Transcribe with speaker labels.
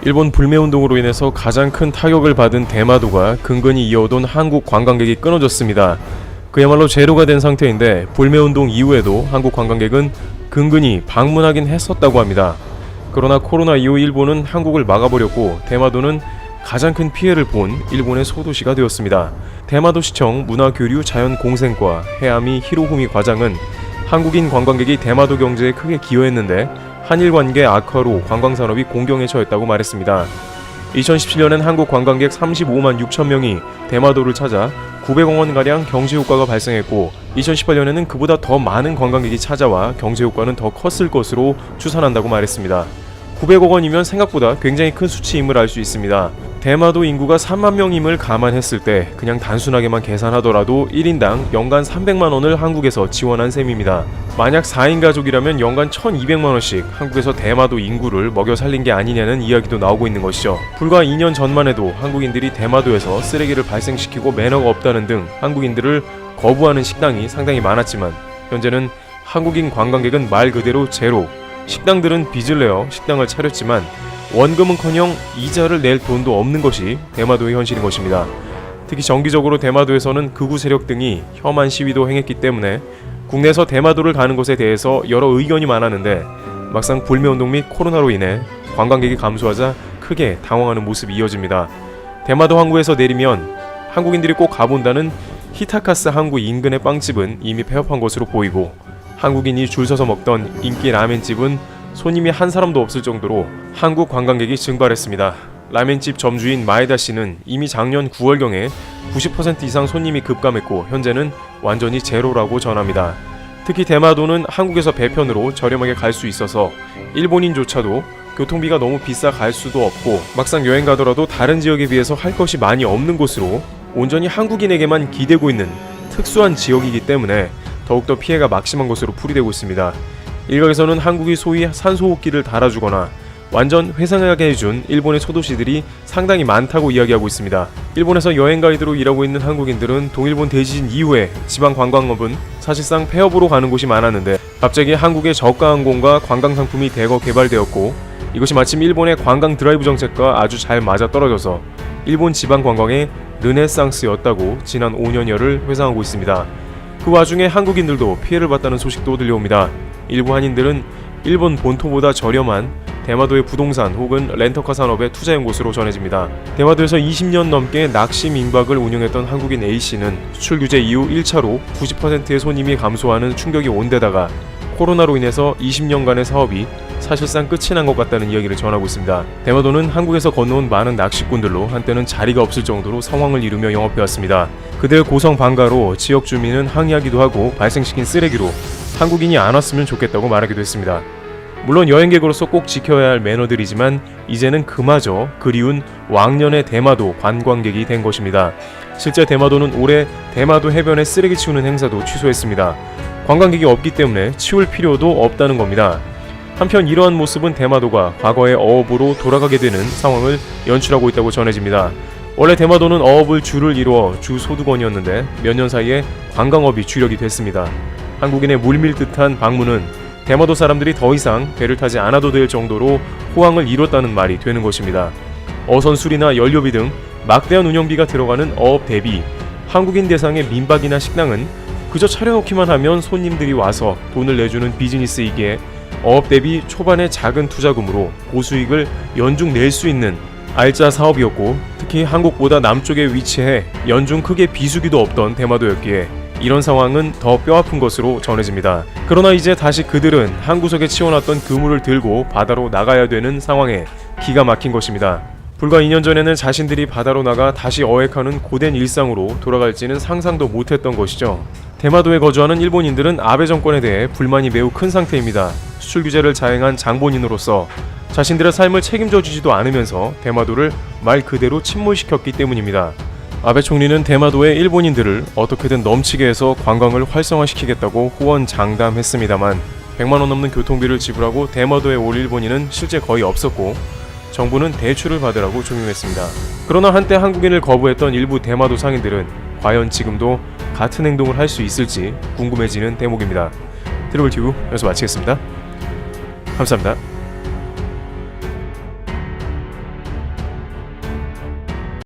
Speaker 1: 일본 불매운동으로 인해서 가장 큰 타격을 받은 대마도가 근근히 이어오던 한국 관광객이 끊어졌습니다. 그야말로 제로가 된 상태인데 불매운동 이후에도 한국 관광객은 근근히 방문하긴 했었다고 합니다. 그러나 코로나 이후 일본은 한국을 막아버렸고 대마도는 가장 큰 피해를 본 일본의 소도시가 되었습니다. 대마도시청 문화교류 자연공생과 해아미 히로후미 과장은 한국인 관광객이 대마도 경제에 크게 기여했는데 한일 관계 악화로 관광산업이 공경에 처했다고 말했습니다. 2017년엔 한국 관광객 35만 6천 명이 대마도를 찾아 900억 원가량 경제효과가 발생했고 2018년에는 그보다 더 많은 관광객이 찾아와 경제효과는 더 컸을 것으로 추산한다고 말했습니다. 900억 원이면 생각보다 굉장히 큰 수치임을 알 수 있습니다. 대마도 인구가 3만 명임을 감안했을 때 그냥 단순하게만 계산하더라도 1인당 연간 300만 원을 한국에서 지원한 셈입니다. 만약 4인 가족이라면 연간 1200만 원씩 한국에서 대마도 인구를 먹여 살린 게 아니냐는 이야기도 나오고 있는 것이죠. 불과 2년 전만 해도 한국인들이 대마도에서 쓰레기를 발생시키고 매너가 없다는 등 한국인들을 거부하는 식당이 상당히 많았지만 현재는 한국인 관광객은 말 그대로 제로. 식당들은 빚을 내어 식당을 차렸지만 원금은커녕 이자를 낼 돈도 없는 것이 대마도의 현실인 것입니다. 특히 정기적으로 대마도에서는 극우 세력 등이 혐한 시위도 행했기 때문에 국내에서 대마도를 가는 것에 대해서 여러 의견이 많았는데 막상 불매운동 및 코로나로 인해 관광객이 감소하자 크게 당황하는 모습이 이어집니다. 대마도 항구에서 내리면 한국인들이 꼭 가본다는 히타카스 항구 인근의 빵집은 이미 폐업한 것으로 보이고 한국인이 줄 서서 먹던 인기 라멘집은 손님이 한 사람도 없을 정도로 한국 관광객이 증발했습니다. 라멘집 점주인 마에다 씨는 이미 작년 9월경에 90% 이상 손님이 급감했고 현재는 완전히 제로라고 전합니다. 특히 대마도는 한국에서 배편으로 저렴하게 갈 수 있어서 일본인조차도 교통비가 너무 비싸 갈 수도 없고 막상 여행 가더라도 다른 지역에 비해서 할 것이 많이 없는 곳으로 온전히 한국인에게만 기대고 있는 특수한 지역이기 때문에 더욱더 피해가 막심한 것으로 풀이되고 있습니다. 일각에서는 한국이 소위 산소호흡기를 달아주거나 완전 회상하게 해준 일본의 소도시들이 상당히 많다고 이야기하고 있습니다. 일본에서 여행 가이드로 일하고 있는 한국인들은 동일본 대지진 이후에 지방 관광업은 사실상 폐업으로 가는 곳이 많았는데 갑자기 한국의 저가 항공과 관광 상품이 대거 개발되었고 이것이 마침 일본의 관광 드라이브 정책과 아주 잘 맞아떨어져서 일본 지방 관광의 르네상스였다고 지난 5년여를 회상하고 있습니다. 그 와중에 한국인들도 피해를 봤다는 소식도 들려옵니다. 일부 한인들은 일본 본토보다 저렴한 대마도의 부동산 혹은 렌터카 산업에 투자한 곳으로 전해집니다. 대마도에서 20년 넘게 낚시 민박을 운영했던 한국인 A씨는 수출 규제 이후 1차로 90%의 손님이 감소하는 충격이 온 데다가 코로나로 인해서 20년간의 사업이 사실상 끝이 난 것 같다는 이야기를 전하고 있습니다. 대마도는 한국에서 건너온 많은 낚시꾼들로 한때는 자리가 없을 정도로 상황을 이루며 영업해왔습니다. 그들 고성 방가로 지역 주민은 항의하기도 하고 발생시킨 쓰레기로 한국인이 안 왔으면 좋겠다고 말하기도 했습니다. 물론 여행객으로서 꼭 지켜야 할 매너들이지만 이제는 그마저 그리운 왕년의 대마도 관광객이 된 것입니다. 실제 대마도는 올해 대마도 해변에 쓰레기 치우는 행사도 취소했습니다. 관광객이 없기 때문에 치울 필요도 없다는 겁니다. 한편 이러한 모습은 대마도가 과거의 어업으로 돌아가게 되는 상황을 연출하고 있다고 전해집니다. 원래 대마도는 어업을 주를 이루어 주 소득원이었는데 몇 년 사이에 관광업이 주력이 됐습니다. 한국인의 물밀듯한 방문은 대마도 사람들이 더 이상 배를 타지 않아도 될 정도로 호황을 이뤘다는 말이 되는 것입니다. 어선 수리나 연료비 등 막대한 운영비가 들어가는 어업 대비 한국인 대상의 민박이나 식당은 그저 차려놓기만 하면 손님들이 와서 돈을 내주는 비즈니스이기에 어업 대비 초반의 작은 투자금으로 고수익을 연중 낼 수 있는 알짜 사업이었고 특히 한국보다 남쪽에 위치해 연중 크게 비수기도 없던 대마도였기에 이런 상황은 더 뼈아픈 것으로 전해집니다. 그러나 이제 다시 그들은 한 구석에 치워놨던 그물을 들고 바다로 나가야 되는 상황에 기가 막힌 것입니다. 불과 2년 전에는 자신들이 바다로 나가 다시 어획하는 고된 일상으로 돌아갈지는 상상도 못했던 것이죠. 대마도에 거주하는 일본인들은 아베 정권에 대해 불만이 매우 큰 상태입니다. 수출 규제를 자행한 장본인으로서 자신들의 삶을 책임져 주지도 않으면서 대마도를 말 그대로 침몰시켰기 때문입니다. 아베 총리는 대마도의 일본인들을 어떻게든 넘치게 해서 관광을 활성화시키겠다고 호언장담했습니다만 100만 원 넘는 교통비를 지불하고 대마도에 올 일본인은 실제 거의 없었고 정부는 대출을 받으라고 종용했습니다. 그러나 한때 한국인을 거부했던 일부 대마도 상인들은 과연 지금도 같은 행동을 할 수 있을지 궁금해지는 대목입니다. 트래블 튜브 여기서 마치겠습니다. 감사합니다.